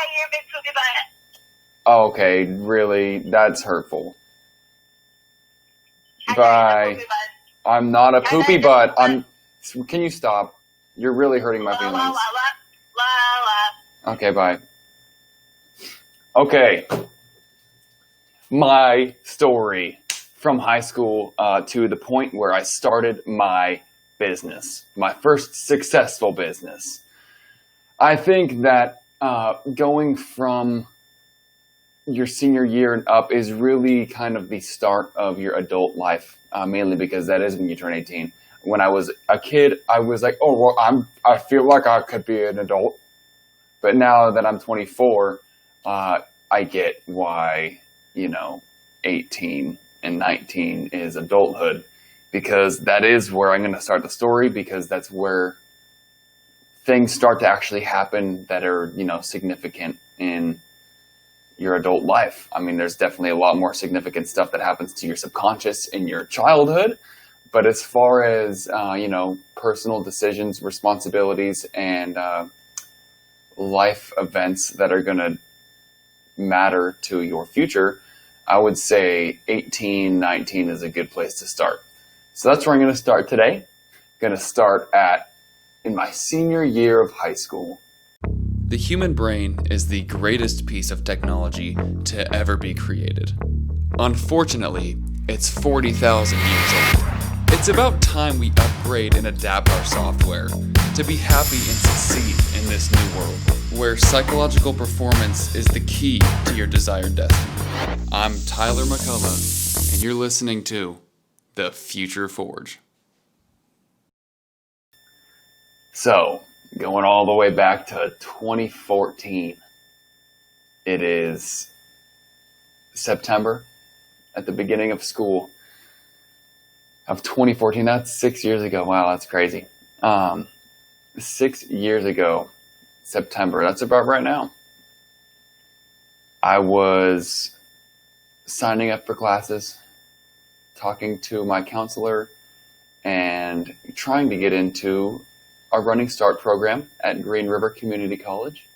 here, big poopy butt. Okay, really? That's hurtful. I Bye. poopy butt. I'm not a poopy butt. butt. Can you stop? You're really hurting my La, la, la, feelings. la, la. Okay, bye. Okay. My story from high school to the point where I started my business, my first successful business. I think that going from your senior year and up is really kind of the start of your adult life, mainly because that is when you turn 18. When I was a kid, I was like, oh, well, I feel like I could be an adult. But now that I'm 24, I get why, 18 and 19 is adulthood, because that is where I'm going to start the story, because that's where things start to actually happen that are, significant in your adult life. I mean, there's definitely a lot more significant stuff that happens to your subconscious in your childhood. But as far as, personal decisions, responsibilities, and life events that are going to matter to your future, I would say 18, 19 is a good place to start. So that's where I'm going to start today. I'm going to start in my senior year of high school. The human brain is the greatest piece of technology to ever be created. Unfortunately, it's 40,000 years old. It's about time we upgrade and adapt our software to be happy and succeed in this new world, where psychological performance is the key to your desired destiny. I'm Tyler McCullough, and you're listening to The Future Forge. So, going all the way back to 2014, it is September at the beginning of school of 2014. That's 6 years ago. Wow, that's crazy. 6 years ago, September, that's about right now. I was signing up for classes, talking to my counselor, and trying to get into a Running Start program at Green River Community College.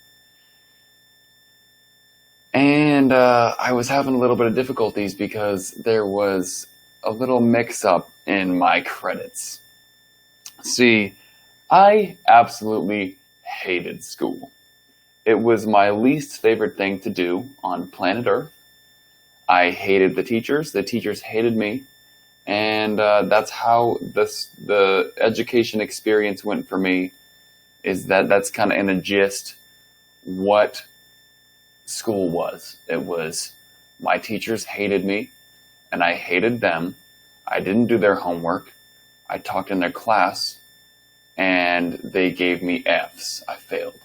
And I was having a little bit of difficulties because there was a little mix-up in my credits. See, I absolutely hated school. It was my least favorite thing to do on planet Earth. I hated the teachers. The teachers hated me. And that's how the education experience went for me, is that's kind of in a gist what school was. It was my teachers hated me, and I hated them. I didn't do their homework. I talked in their class, and they gave me Fs. I failed.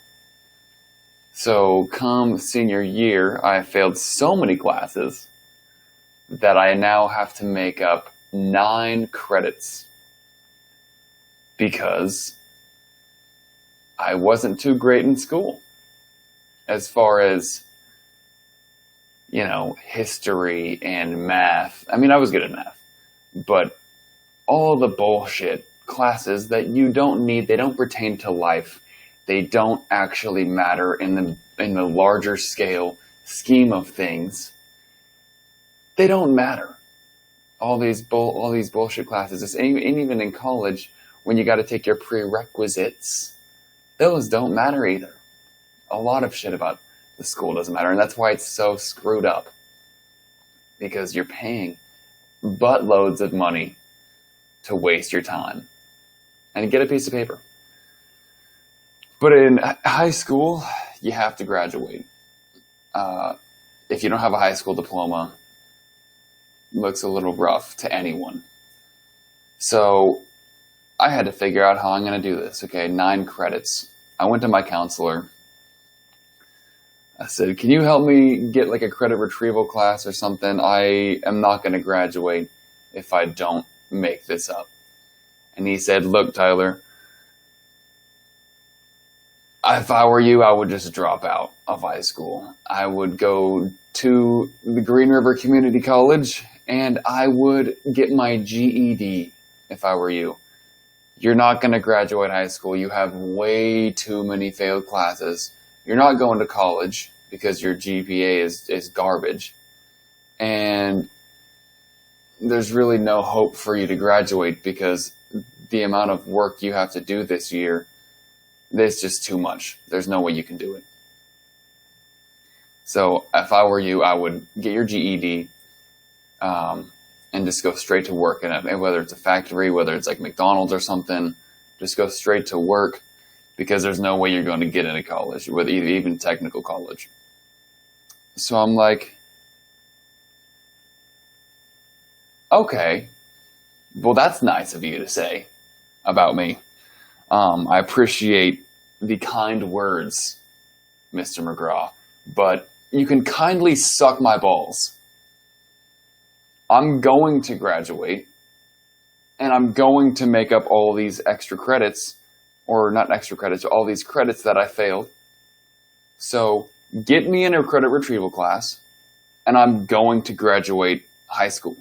So come senior year, I failed so many classes that I now have to make up 9 credits because I wasn't too great in school as far as, history and math. I mean, I was good at math, but all the bullshit classes that you don't need, they don't pertain to life. They don't actually matter in the larger scale scheme of things. They don't matter. All these bullshit classes, and even in college, when you got to take your prerequisites, those don't matter either. A lot of shit about the school doesn't matter, and that's why it's so screwed up. Because you're paying buttloads of money to waste your time and get a piece of paper. But in high school, you have to graduate. If you don't have a high school diploma, looks a little rough to anyone. So I had to figure out how I'm going to do this. Okay, 9 credits. I went to my counselor. I said, can you help me get like a credit retrieval class or something? I am not going to graduate if I don't make this up. And he said, look, Tyler, if I were you, I would just drop out of high school. I would go to the Green River Community College and I would get my GED if I were you. You're not going to graduate high school. You have way too many failed classes. You're not going to college. because your GPA is garbage. And there's really no hope for you to graduate because the amount of work you have to do this year, there's just too much. There's no way you can do it. So if I were you, I would get your GED and just go straight to work. And whether it's a factory, whether it's like McDonald's or something, just go straight to work because there's no way you're going to get into college, with even technical college. So I'm like, okay, well, that's nice of you to say about me. I appreciate the kind words, Mr. McGraw, but you can kindly suck my balls. I'm going to graduate, and I'm going to make up all these extra credits, or not extra credits, all these credits that I failed. So get me in a credit retrieval class, and I'm going to graduate high school.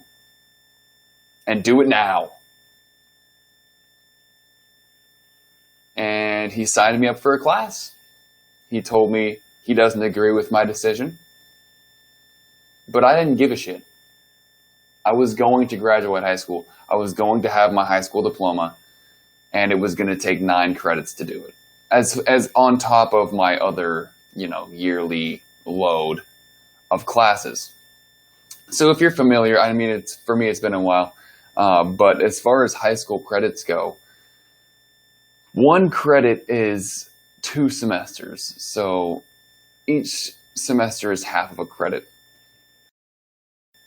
And do it now. And he signed me up for a class. He told me he doesn't agree with my decision. But I didn't give a shit. I was going to graduate high school. I was going to have my high school diploma. And it was going to take 9 credits to do it. As on top of my other, yearly load of classes. So if you're familiar, I mean, for me, it's been a while. But as far as high school credits go, 1 credit is 2 semesters. So each semester is half of a credit.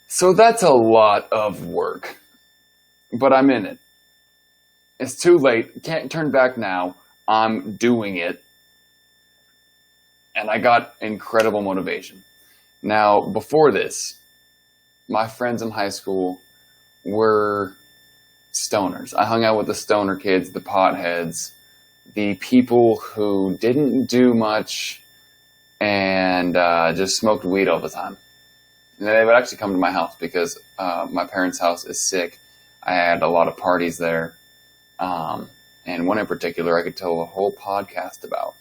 So that's a lot of work. But I'm in it. It's too late. Can't turn back now. I'm doing it. And I got incredible motivation. Now, before this, my friends in high school were stoners. I hung out with the stoner kids, the potheads, the people who didn't do much and just smoked weed all the time. And they would actually come to my house because my parents' house is sick. I had a lot of parties there. And one in particular I could tell a whole podcast about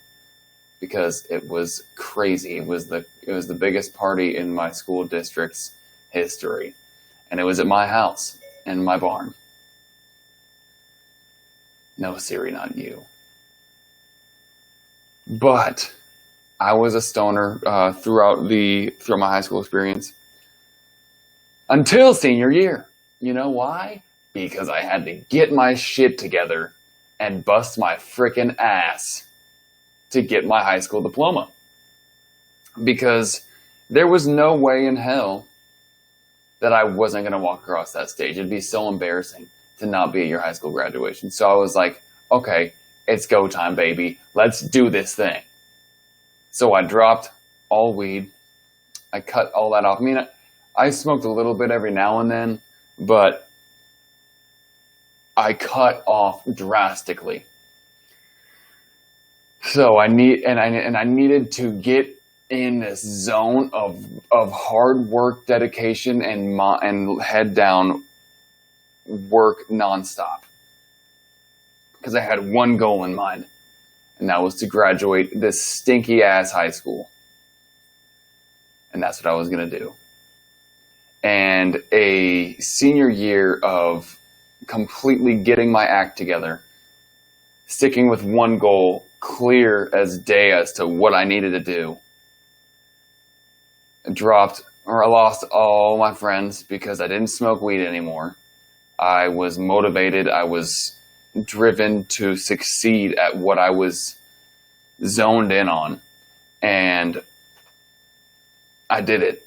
because it was crazy. It was the biggest party in my school district's history. And it was at my house, in my barn. No, Siri, not you. But I was a stoner throughout my high school experience. Until senior year. You know why? Because I had to get my shit together and bust my frickin' ass to get my high school diploma. Because there was no way in hell that I wasn't going to walk across that stage. It'd be so embarrassing to not be at your high school graduation. So I was like, okay, it's go time, baby. Let's do this thing. So I dropped all weed. I cut all that off. I mean, I smoked a little bit every now and then, but I cut off drastically. So I needed to get in this zone of hard work, dedication, and head down work nonstop. Because I had one goal in mind, and that was to graduate this stinky ass high school. And that's what I was gonna do. And a senior year of completely getting my act together, sticking with one goal, clear as day as to what I needed to do. I lost all my friends because I didn't smoke weed anymore. I was motivated. I was driven to succeed at what I was zoned in on. And I did it.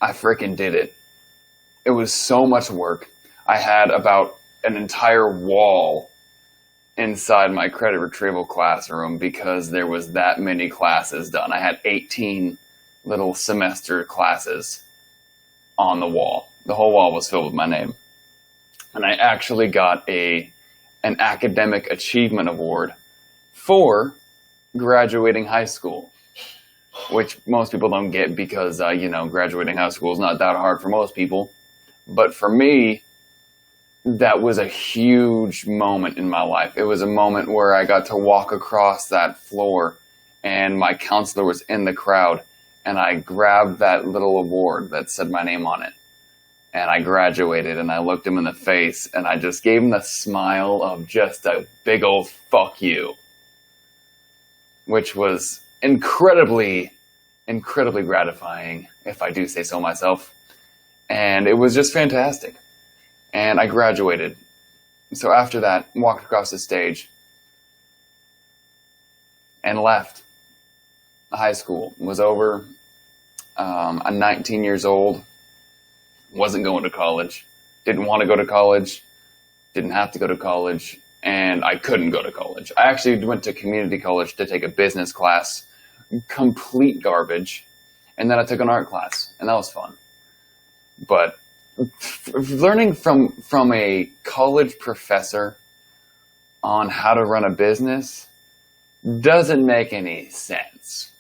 I freaking did it. It was so much work. I had about an entire wall inside my credit retrieval classroom because there was that many classes done. I had 18 little semester classes on the wall. The whole wall was filled with my name. And I actually got an academic achievement award for graduating high school, which most people don't get because, graduating high school is not that hard for most people. But for me, that was a huge moment in my life. It was a moment where I got to walk across that floor and my counselor was in the crowd and I grabbed that little award that said my name on it. And I graduated, and I looked him in the face, and I just gave him the smile of just a big old fuck you. Which was incredibly gratifying, if I do say so myself. And it was just fantastic. And I graduated. So after that, walked across the stage and left high school. It was over. I'm 19 years old. Wasn't going to college. Didn't want to go to college. Didn't have to go to college. And I couldn't go to college. I actually went to community college to take a business class. Complete garbage. And then I took an art class. And that was fun. But learning from a college professor on how to run a business doesn't make any sense.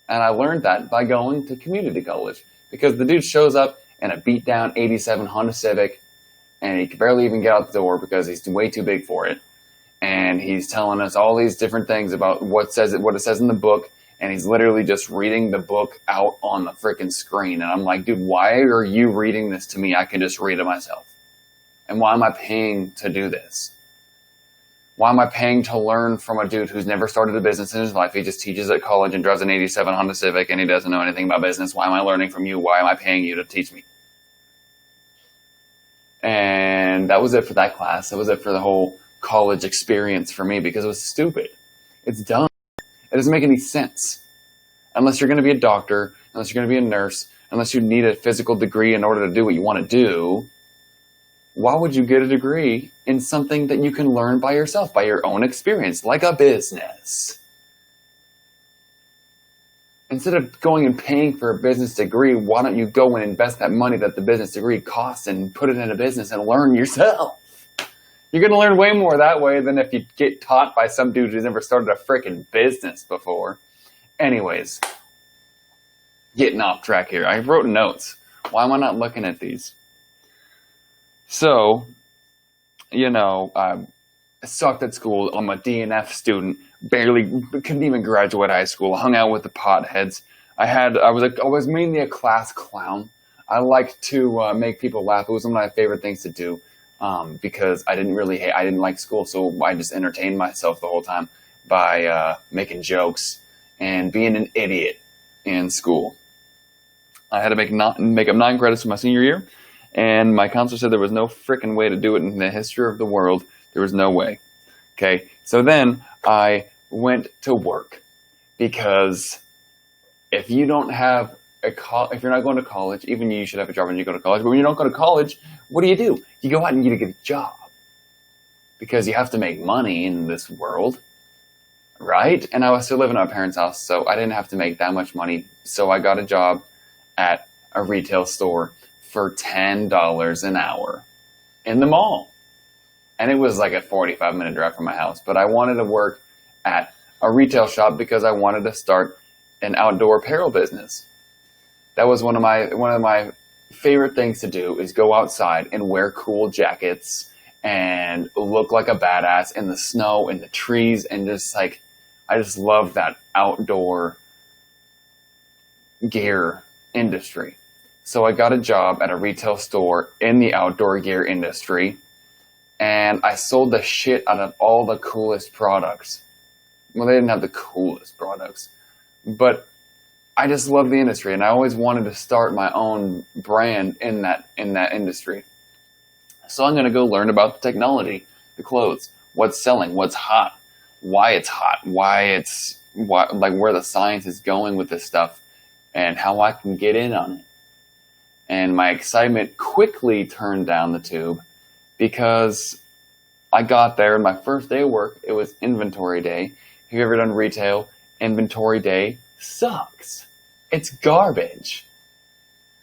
And I learned that by going to community college. Because the dude shows up in a beat-down 87 Honda Civic, and he can barely even get out the door because he's way too big for it. And he's telling us all these different things about what it says in the book, and he's literally just reading the book out on the freaking screen. And I'm like, dude, why are you reading this to me? I can just read it myself. And why am I paying to do this? Why am I paying to learn from a dude who's never started a business in his life? He just teaches at college and drives an 87 Honda Civic, and he doesn't know anything about business. Why am I learning from you? Why am I paying you to teach me? And that was it for that class. That was it for the whole college experience for me, because it was stupid. It's dumb. It doesn't make any sense. Unless you're going to be a doctor, unless you're going to be a nurse, unless you need a physical degree in order to do what you want to do, why would you get a degree in something that you can learn by yourself, by your own experience, like a business? Instead of going and paying for a business degree, why don't you go and invest that money that the business degree costs and put it in a business and learn yourself? You're going to learn way more that way than if you get taught by some dude who's never started a freaking business before. Anyways, getting off track here. I wrote notes. Why am I not looking at these? So, I sucked at school. I'm a DNF student. Barely couldn't even graduate high school. I hung out with the potheads. I was mainly a class clown. I liked to make people laugh. It was one of my favorite things to do because I didn't like school, so I just entertained myself the whole time by making jokes and being an idiot in school. I had to make up 9 credits for my senior year. And my counselor said there was no frickin' way to do it in the history of the world. There was no way. Okay, so then I went to work, because if you don't have if you're not going to college, even you should have a job when you go to college. But when you don't go to college, what do? You go out and you get a job, because you have to make money in this world, right? And I was still living at my parents' house, so I didn't have to make that much money. So I got a job at a retail store for $10 an hour in the mall. And it was like a 45-minute drive from my house. But I wanted to work at a retail shop because I wanted to start an outdoor apparel business. That was one of my favorite things to do, is go outside and wear cool jackets and look like a badass in the snow, in the trees, and I just love that outdoor gear industry. So I got a job at a retail store in the outdoor gear industry, and I sold the shit out of all the coolest products. Well, they didn't have the coolest products, but I just love the industry, and I always wanted to start my own brand in that industry. So I'm going to go learn about the technology, the clothes, what's selling, what's hot, why it's hot, where the science is going with this stuff, and how I can get in on it. And my excitement quickly turned down the tube, because I got there, and my first day of work, it was inventory day. Have you ever done retail? Inventory day sucks. It's garbage.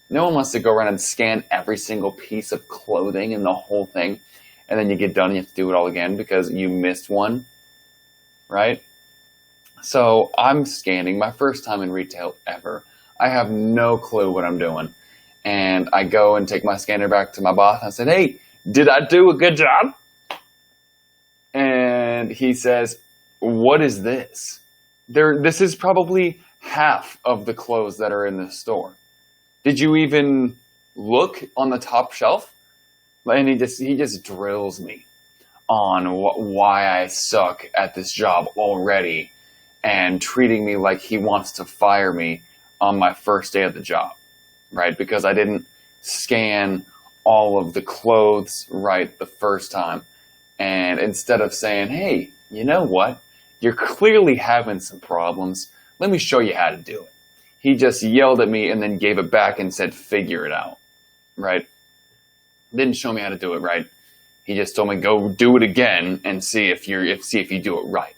No one wants to go around and scan every single piece of clothing and the whole thing, and then you get done and you have to do it all again because you missed one, right? So I'm scanning, my first time in retail ever. I have no clue what I'm doing. And I go and take my scanner back to my boss. I said, "Hey, did I do a good job?" And he says, "What is this?" This is probably half of the clothes that are in this store. Did you even look on the top shelf? And he just drills me on why I suck at this job already, and treating me like he wants to fire me on my first day of the job, right? Because I didn't scan all of the clothes right the first time. And instead of saying, hey, you know what? You're clearly having some problems. Let me show you how to do it. He just yelled at me and then gave it back and said, figure it out, right? Didn't show me how to do it right. He just told me, go do it again and see if you do it right.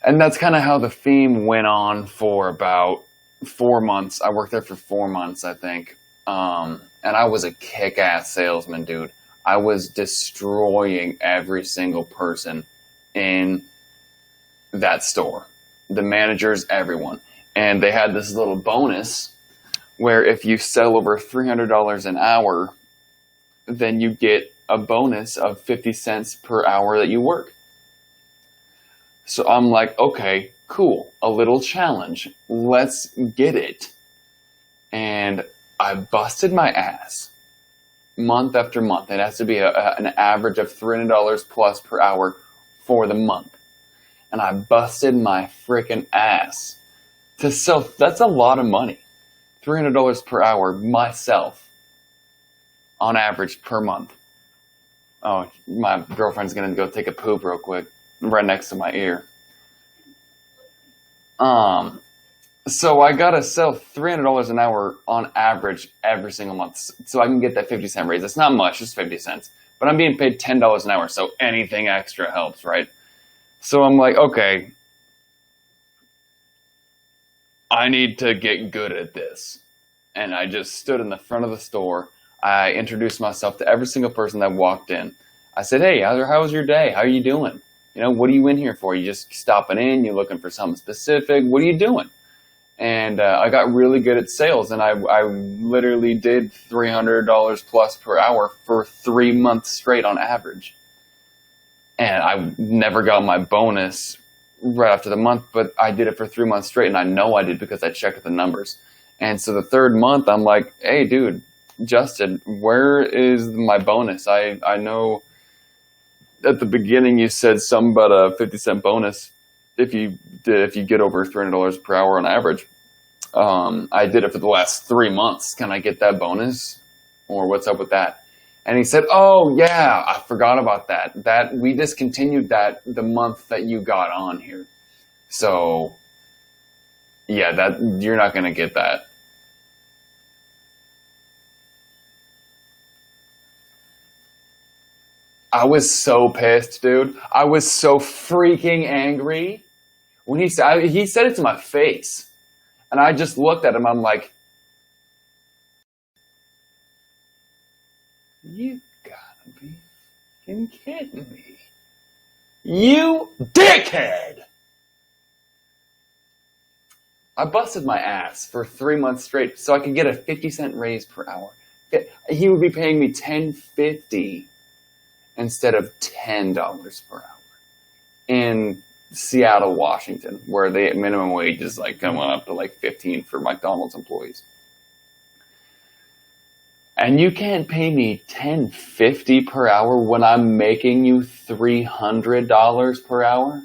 And that's kind of how the theme went on for about 4 months. I worked there for 4 months, I think. And I was a kick-ass salesman, dude. I was destroying every single person in that store. The managers, everyone. And they had this little bonus where if you sell over $300 an hour, then you get a bonus of 50 cents per hour that you work. So I'm like, okay, cool. A little challenge. Let's get it. And I busted my ass month after month. It has to be an average of $300 plus per hour for the month. And I busted my freaking ass to sell. That's a lot of money. $300 per hour myself on average per month. Oh, my girlfriend's going to go take a poop real quick right next to my ear. So I got to sell $300 an hour on average every single month so I can get that 50 cent raise. It's not much, just 50 cents. But I'm being paid $10 an hour, so anything extra helps, right? So I'm like, okay, I need to get good at this. And I just stood in the front of the store. I introduced myself to every single person that walked in. I said, hey, how was your day? How are you doing? You know, what are you in here for? You just stopping in? You looking for something specific? What are you doing? And I got really good at sales, and I literally did $300 plus per hour for 3 months straight on average. And I never got my bonus right after the month, but I did it for 3 months straight, and I know I did because I checked the numbers. And so the third month, I'm like, hey, dude, Justin, where is my bonus? I know at the beginning you said something about a 50-cent bonus if you get over $300 per hour on average. I did it for the last 3 months. Can I get that bonus? Or what's up with that? And he said, oh, yeah, I forgot about that. That we discontinued that the month that you got on here. So, yeah, that you're not going to get that. I was so pissed, dude. I was so freaking angry when he said it to my face. And I just looked at him. I'm like, you gotta be fucking kidding me. You dickhead! I busted my ass for 3 months straight so I could get a 50-cent raise per hour. He would be paying me $10.50 instead of $10 per hour in Seattle, Washington, where the minimum wage is like going up to like 15 for McDonald's employees. And you can't pay me $10.50 per hour when I'm making you $300 per hour?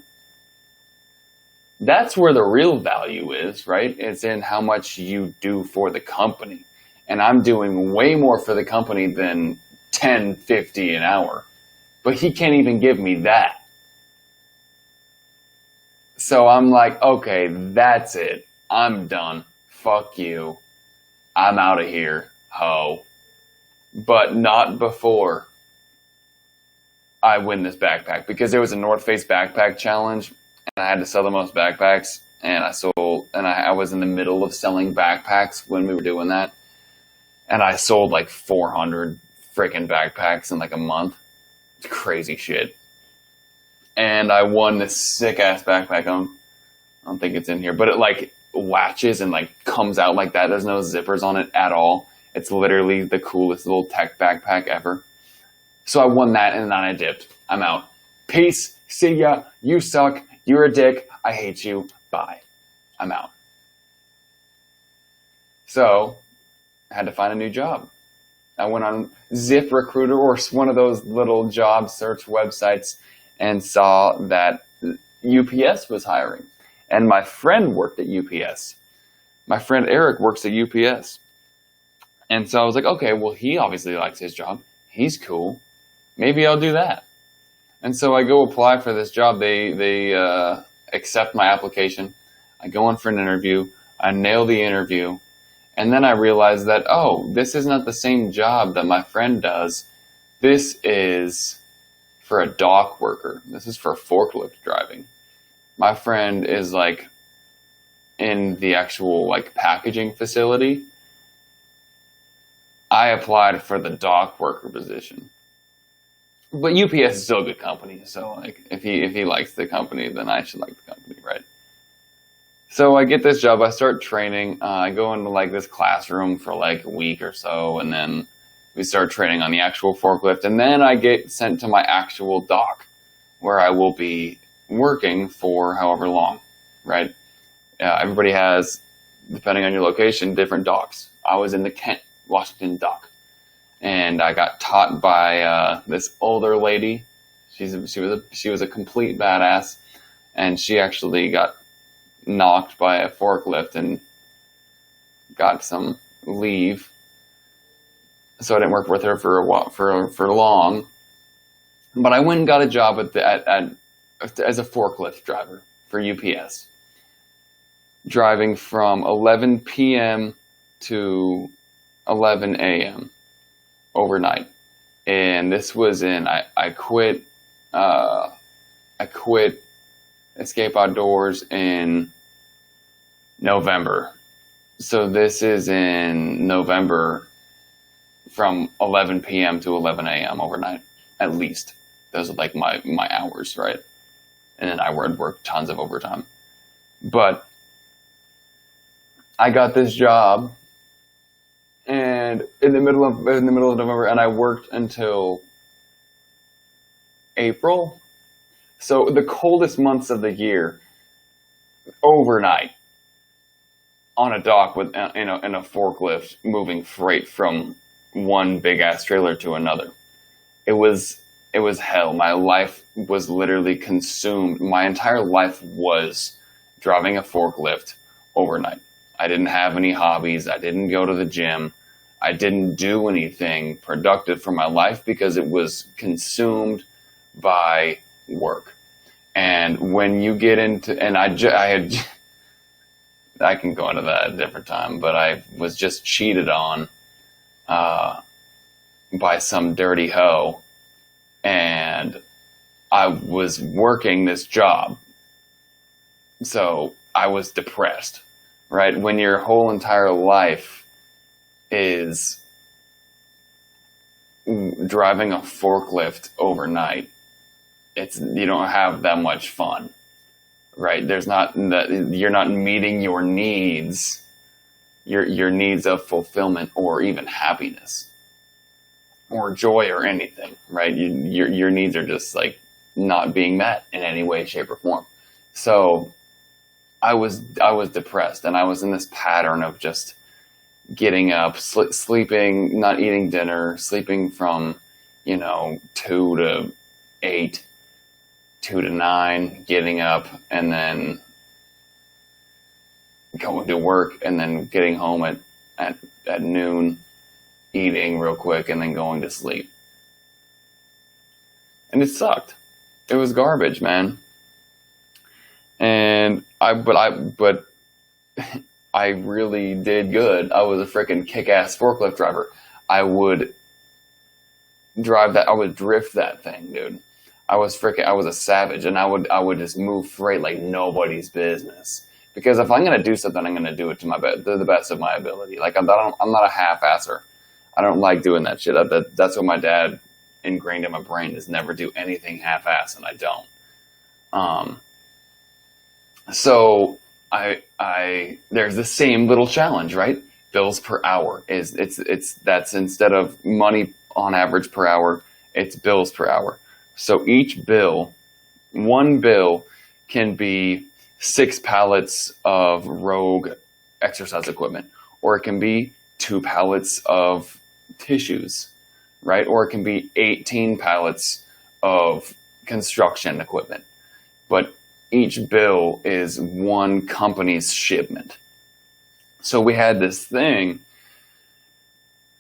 That's where the real value is, right? It's in how much you do for the company. And I'm doing way more for the company than $10.50 an hour. But he can't even give me that. So I'm like, okay, that's it. I'm done. Fuck you. I'm out of here, ho. But not before I win this backpack. Because there was a North Face backpack challenge. And I had to sell the most backpacks. And I was in the middle of selling backpacks when we were doing that. And I sold like 400 freaking backpacks in like a month. It's crazy shit. And I won this sick ass backpack. I don't think it's in here, but it like latches and like comes out like that. There's no zippers on it at all. It's literally the coolest little tech backpack ever. So I won that and then I dipped. I'm out. Peace. See ya. You suck. You're a dick. I hate you. Bye. I'm out. So I had to find a new job. I went on ZipRecruiter or one of those little job search websites and saw that UPS was hiring. And my friend worked at UPS. My friend Eric works at UPS. And so I was like, okay, well, he obviously likes his job. He's cool. Maybe I'll do that. And so I go apply for this job. They accept my application. I go in for an interview. I nail the interview. And then I realize that, oh, this is not the same job that my friend does. This is for a dock worker. This is for forklift driving. My friend is like in the actual like packaging facility. I applied for the dock worker position. But UPS is still a good company, so like if he likes the company, then I should like the company, right? So I get this job, I start training, I go into like this classroom for like a week or so, and then we start training on the actual forklift, and then I get sent to my actual dock, where I will be working for however long, right? Everybody has, depending on your location, different docks. I was in the Kent, Washington dock. And I got taught by this older lady. She was a complete badass, and she actually got knocked by a forklift and got some leave. So I didn't work with her for a while, for long. But I went and got a job as a forklift driver for UPS, driving from 11 p.m. to 11 a.m. overnight. And this was I quit Escape Outdoors in November. So this is in November from 11 p.m. to 11 a.m. overnight, at least. Those are like my hours, right? And then I would work tons of overtime. But I got this job and in the middle of November, and I worked until April. So the coldest months of the year, overnight, on a dock with in a forklift moving freight from one big ass trailer to another. It was hell. My life was literally consumed. My entire life was driving a forklift overnight. I didn't have any hobbies. I didn't go to the gym. I didn't do anything productive for my life because it was consumed by work. And when you get into, and I can go into that at a different time, but I was just cheated on by some dirty hoe, and I was working this job, so I was depressed, right? When your whole entire life is driving a forklift overnight, you don't have that much fun, right? You're not meeting your needs, your needs of fulfillment or even happiness or joy or anything, right? Your needs are just like not being met in any way, shape, or form. So I was depressed, and I was in this pattern of just getting up, sleeping, not eating dinner, sleeping from 2 to 8, 2 to 9, getting up, and then going to work, and then getting home at noon, eating real quick, and then going to sleep. And it sucked. It was garbage, man. And but I really did good. I was a freaking kick-ass forklift driver. I would drive that. I would drift that thing, dude. I was a savage, and I would just move freight like nobody's business. Because if I'm gonna do something, I'm gonna do it to the best of my ability. Like I'm not a half-asser. I don't like doing that shit. That's what my dad ingrained in my brain, is never do anything half-ass, and I don't. So there's the same little challenge, right? Bills per hour that's instead of money on average per hour, it's bills per hour. So each bill, one bill can be 6 pallets of Rogue exercise equipment, or it can be 2 pallets of tissues, right? Or it can be 18 pallets of construction equipment. But each bill is one company's shipment. So we had this thing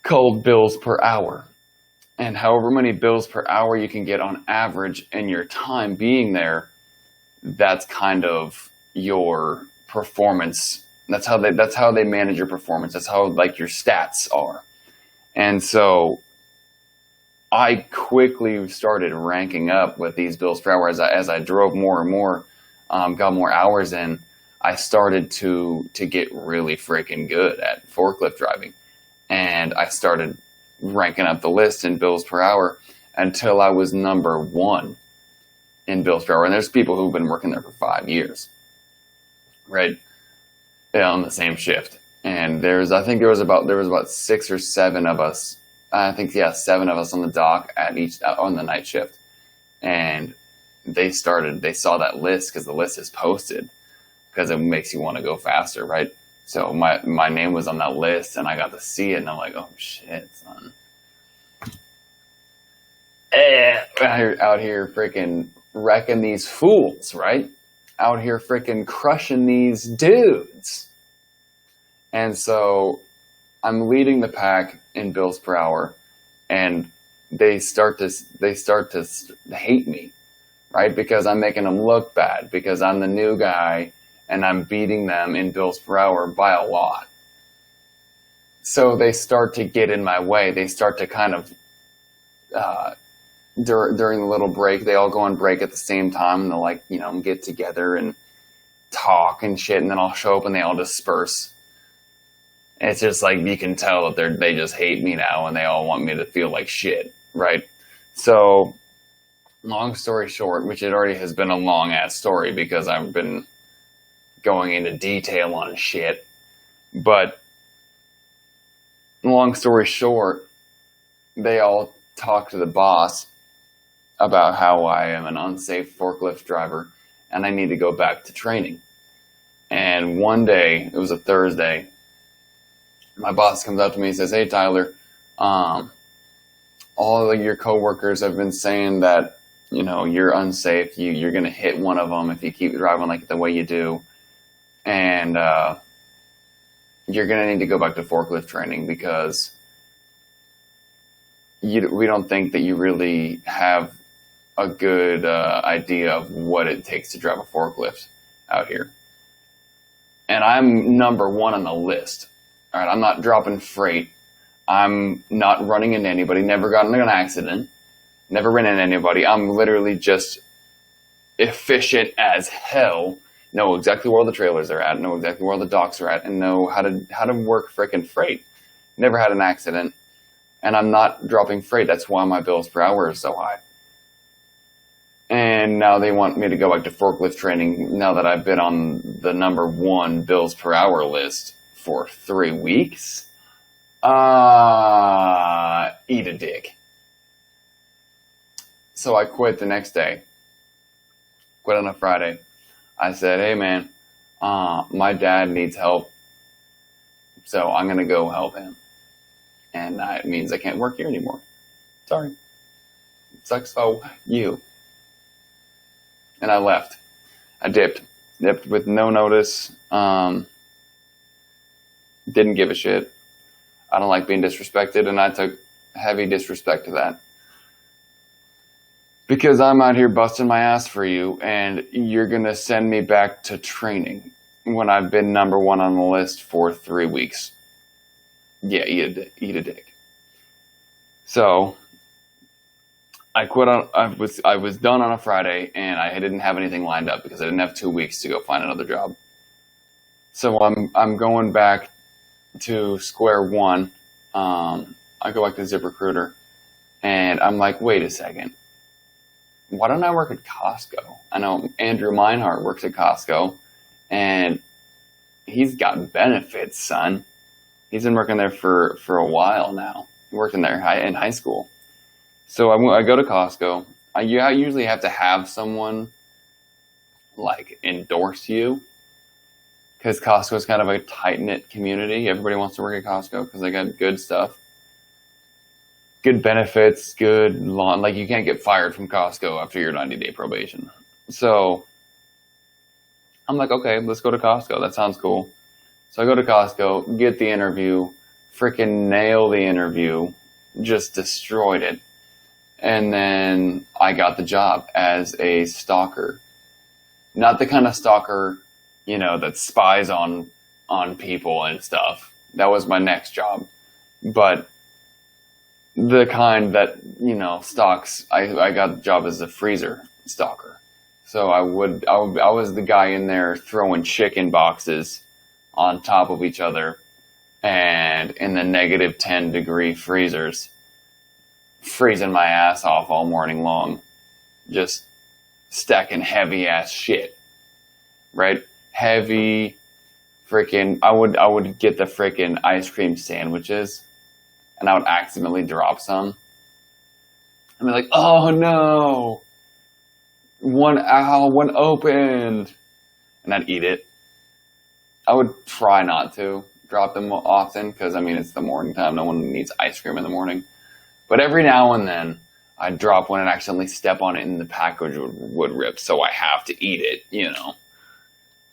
called bills per hour. And however many bills per hour you can get on average in your time being there, that's kind of your performance. That's how they manage your performance. That's how like your stats are. And so I quickly started ranking up with these bills per hour as I drove more and more, got more hours in. I started to get really freaking good at forklift driving, and I started ranking up the list in bills per hour until I was number 1 in bills per hour. And there's people who've been working there for 5 years, right? Yeah, on the same shift. And I think there was about 6 or 7 of us. I think, yeah, 7 of us on the dock on the night shift. And they saw that list because the list is posted because it makes you want to go faster, right? So my name was on that list, and I got to see it, and I'm like, oh shit, son. Out here freaking wrecking these fools, right? Out here freaking crushing these dudes. And so I'm leading the pack in bills per hour, and they start to hate me, right? Because I'm making them look bad, because I'm the new guy, and I'm beating them in bills per hour by a lot. So they start to get in my way. They start to kind of, during the little break, they all go on break at the same time, and they'll like, get together and talk and shit, and then I'll show up and they all disperse. And it's just like, you can tell that they just hate me now, and they all want me to feel like shit, right? So, long story short, which it already has been a long ass story because I've been going into detail on shit, but long story short, they all talk to the boss about how I am an unsafe forklift driver and I need to go back to training. And one day, it was a Thursday, my boss comes up to me and says, "Hey Tyler, all of your coworkers have been saying that, you're unsafe. You're going to hit one of them if you keep driving like the way you do. And you're going to need to go back to forklift training because we don't think that you really have a good idea of what it takes to drive a forklift out here." And I'm number 1 on the list. All right, I'm not dropping freight. I'm not running into anybody. Never gotten in an accident. Never ran into anybody. I'm literally just efficient as hell. Know exactly where the trailers are at, know exactly where the docks are at, and know how to work frickin' freight. Never had an accident, and I'm not dropping freight. That's why my bills per hour is so high. And now they want me to go back to forklift training now that I've been on the number 1 bills per hour list for 3 weeks. Eat a dick. So I quit the next day. Quit on a Friday. I said, "Hey man, my dad needs help, so I'm gonna go help him, and it means I can't work here anymore. Sorry, it sucks for you." And I left. I dipped with no notice. Didn't give a shit. I don't like being disrespected, and I took heavy disrespect to that. Because I'm out here busting my ass for you, and you're going to send me back to training when I've been number 1 on the list for 3 weeks. Yeah, eat a dick. So, I quit I was done on a Friday, and I didn't have anything lined up because I didn't have 2 weeks to go find another job. So I'm going back to square one. I go back to ZipRecruiter, and I'm like, wait a second. Why don't I work at Costco? I know Andrew Meinhardt works at Costco, and he's got benefits, son. He's been working there for a while now. He worked in there in high school. So I go to Costco. I usually have to have someone like endorse you, because Costco is kind of a tight-knit community. Everybody wants to work at Costco because they got good stuff, good benefits, good lawn. Like, you can't get fired from Costco after your 90-day probation. So I'm like, okay, let's go to Costco. That sounds cool. So I go to Costco, get the interview, freaking nail the interview, just destroyed it. And then I got the job as a stalker. Not the kind of stalker, that spies on people and stuff. That was my next job. But the kind that, stalks, I got the job as a freezer stalker. So I was the guy in there throwing chicken boxes on top of each other and in the negative 10-degree freezers, freezing my ass off all morning long, just stacking heavy ass shit, right? Heavy freaking, I would get the freaking ice cream sandwiches and I would accidentally drop some. I'd be like, oh no, one opened, and I'd eat it. I would try not to drop them often because, it's the morning time. No one needs ice cream in the morning. But every now and then, I'd drop one and accidentally step on it and the package would rip, so I have to eat it,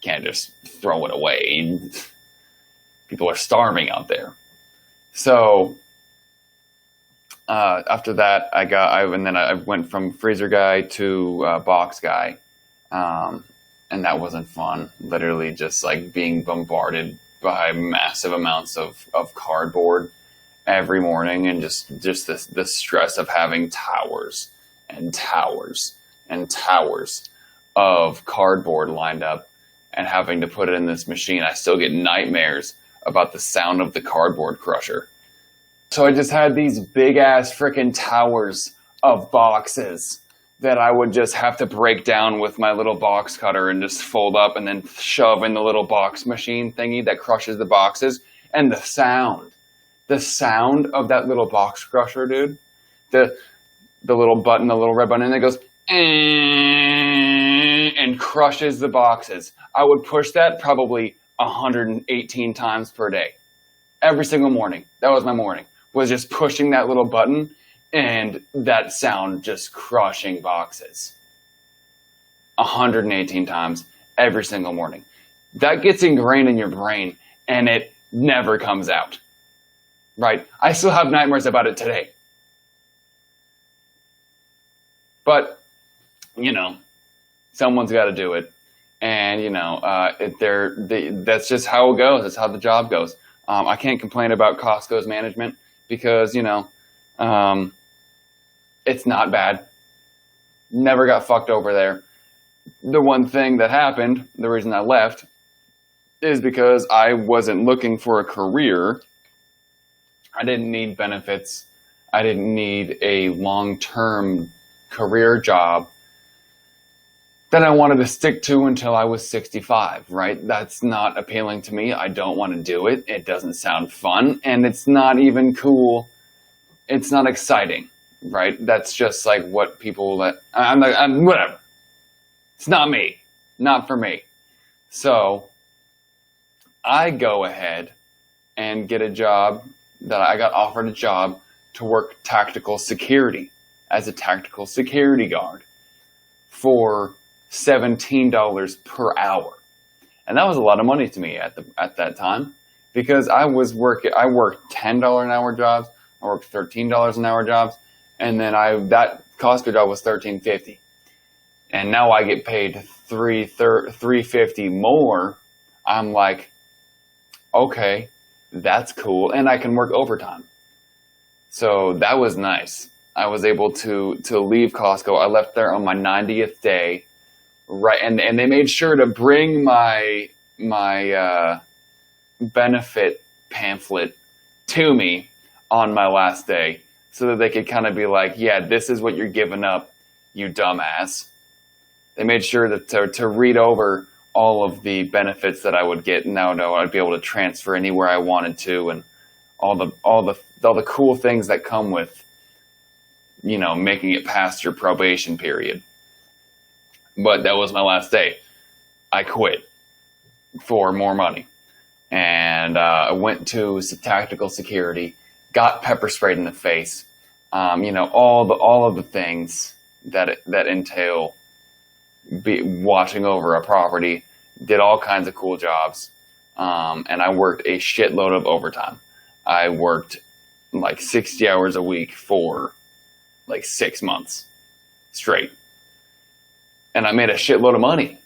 Can't just throw it away. People are starving out there. So, after that, I went from freezer guy to box guy. And that wasn't fun. Literally just like being bombarded by massive amounts of cardboard every morning, and just the stress of having towers and towers and towers of cardboard lined up and having to put it in this machine. I still get nightmares about the sound of the cardboard crusher. So I just had these big ass freaking towers of boxes that I would just have to break down with my little box cutter and just fold up and then shove in the little box machine thingy that crushes the boxes. And the sound of that little box crusher, dude, the little button, the little red button, and it goes and crushes the boxes. I would push that probably 118 times per day. Every single morning. That was my morning. Was just pushing that little button and that sound just crushing boxes. 118 times every single morning. That gets ingrained in your brain and it never comes out. Right? I still have nightmares about it today. But, someone's got to do it. And, that's just how it goes. That's how the job goes. I can't complain about Costco's management because, it's not bad. Never got fucked over there. The one thing that happened, the reason I left, is because I wasn't looking for a career. I didn't need benefits. I didn't need a long-term career job that I wanted to stick to until I was 65, right? That's not appealing to me. I don't want to do it. It doesn't sound fun, and it's not even cool. It's not exciting, right? That's just like what people whatever. It's not me. Not for me. So I go ahead and get a job that I got offered a job to work tactical security as a tactical security guard for $17 per hour. And that was a lot of money to me at that time because I worked $10 an hour jobs, I worked $13 an hour jobs, and then that Costco job was $13.50. And now I get paid $3.50 more. I'm like, okay, that's cool, and I can work overtime. So that was nice. I was able to leave Costco. I left there on my 90th day, right? And they made sure to bring my benefit pamphlet to me on my last day, so that they could kind of be like, yeah, this is what you're giving up, you dumbass. They made sure that to read over all of the benefits that I would get. Now I'd be able to transfer anywhere I wanted to, and all the cool things that come with, making it past your probation period. But that was my last day. I quit for more money. And I went to tactical security, got pepper sprayed in the face, all of the things that entail watching over a property, did all kinds of cool jobs, and I worked a shitload of overtime. I worked like 60 hours a week for like 6 months straight. And I made a shitload of money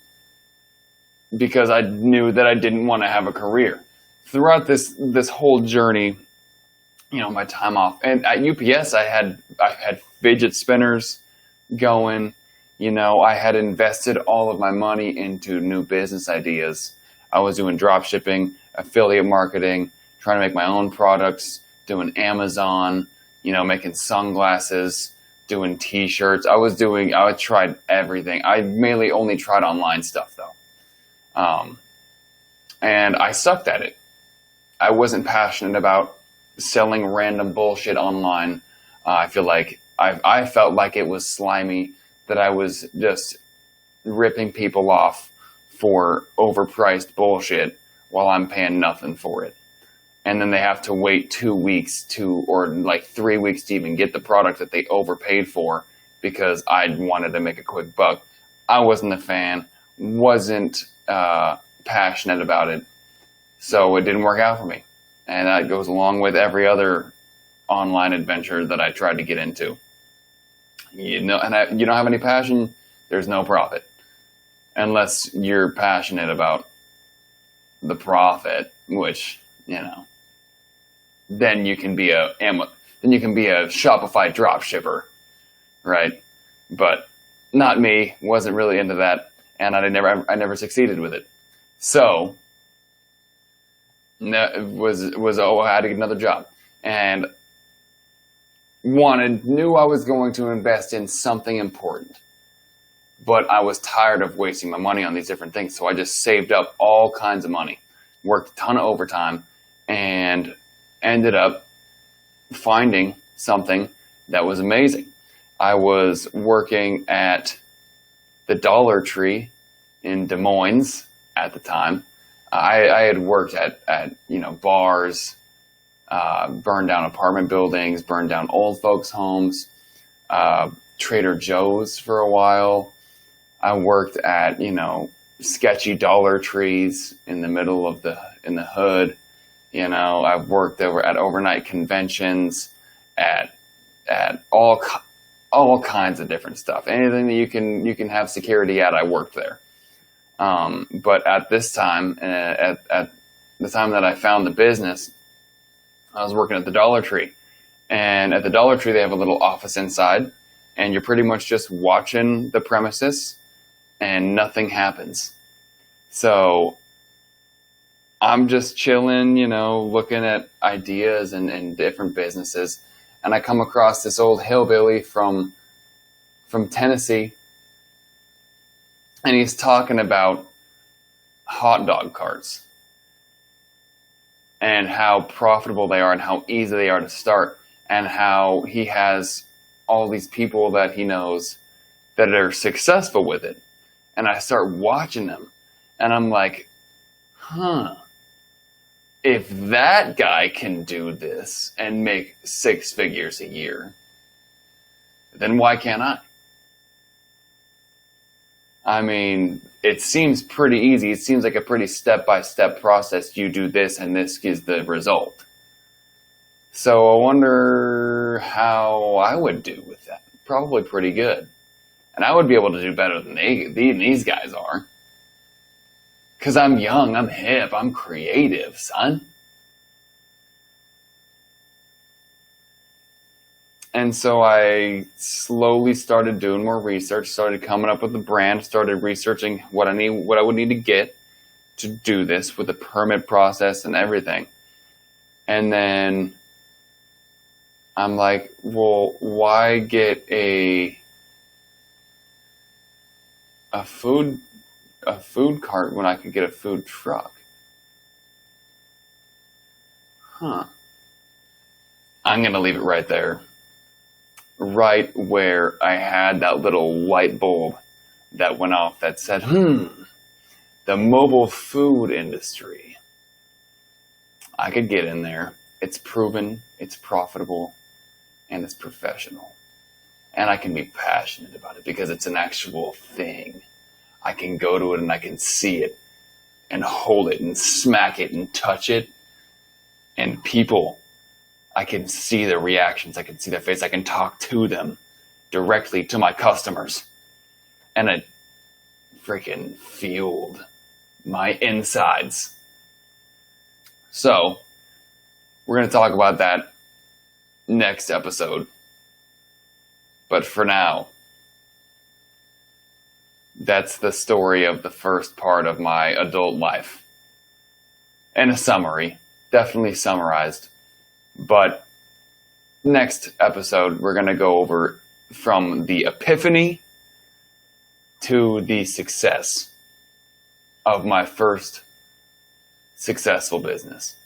because I knew that I didn't want to have a career. Throughout this whole journey, my time off, and at UPS I had fidget spinners going. I had invested all of my money into new business ideas. I was doing drop shipping, affiliate marketing, trying to make my own products, doing Amazon, making sunglasses, doing t-shirts. I tried everything. I mainly only tried online stuff though. And I sucked at it. I wasn't passionate about selling random bullshit online. I felt like it was slimy, that I was just ripping people off for overpriced bullshit while I'm paying nothing for it. And then they have to wait 2 weeks or like 3 weeks to even get the product that they overpaid for because I wanted to make a quick buck. I wasn't a fan, wasn't passionate about it, so it didn't work out for me. And that goes along with every other online adventure that I tried to get into. You don't have any passion, there's no profit. Unless you're passionate about the profit, which, then you can be a Shopify drop shipper, right? But not me, wasn't really into that, and I never succeeded with it. So I had to get another job, and knew I was going to invest in something important, but I was tired of wasting my money on these different things. So I just saved up all kinds of money, worked a ton of overtime, and ended up finding something that was amazing. I was working at the Dollar Tree in Des Moines at the time. I had worked at bars, burned down apartment buildings, burned down old folks' homes, Trader Joe's for a while. I worked at, sketchy Dollar Trees in the middle of in the hood. I've worked at overnight conventions, at all kinds of different stuff. Anything that you can have security at, I worked there. But at this time, at the time that I found the business, I was working at the Dollar Tree. And at the Dollar Tree, they have a little office inside, and you're pretty much just watching the premises, and nothing happens. So I'm just chilling, looking at ideas and different businesses. And I come across this old hillbilly from Tennessee, and he's talking about hot dog carts and how profitable they are and how easy they are to start, and how he has all these people that he knows that are successful with it. And I start watching them, and I'm like, if that guy can do this and make 6 figures a year, then why can't I? I mean, it seems pretty easy. It seems like a pretty step-by-step process. You do this, and this is the result. So I wonder how I would do with that. Probably pretty good. And I would be able to do better than these guys are. Because I'm young, I'm hip, I'm creative, son. And so I slowly started doing more research, started coming up with a brand, started researching what I would need to get to do this with the permit process and everything. And then I'm like, well, why get a food cart when I could get a food truck? I'm going to leave it right there. Right where I had that little light bulb that went off that said, the mobile food industry. I could get in there. It's proven, it's profitable, and it's professional. And I can be passionate about it because it's an actual thing. I can go to it and I can see it and hold it and smack it and touch it. And people, I can see their reactions. I can see their face. I can talk to them directly, to my customers. And it freaking fueled my insides. So, we're going to talk about that next episode. But for now, that's the story of the first part of my adult life. In a summary, definitely summarized. But next episode, we're going to go over from the epiphany to the success of my first successful business.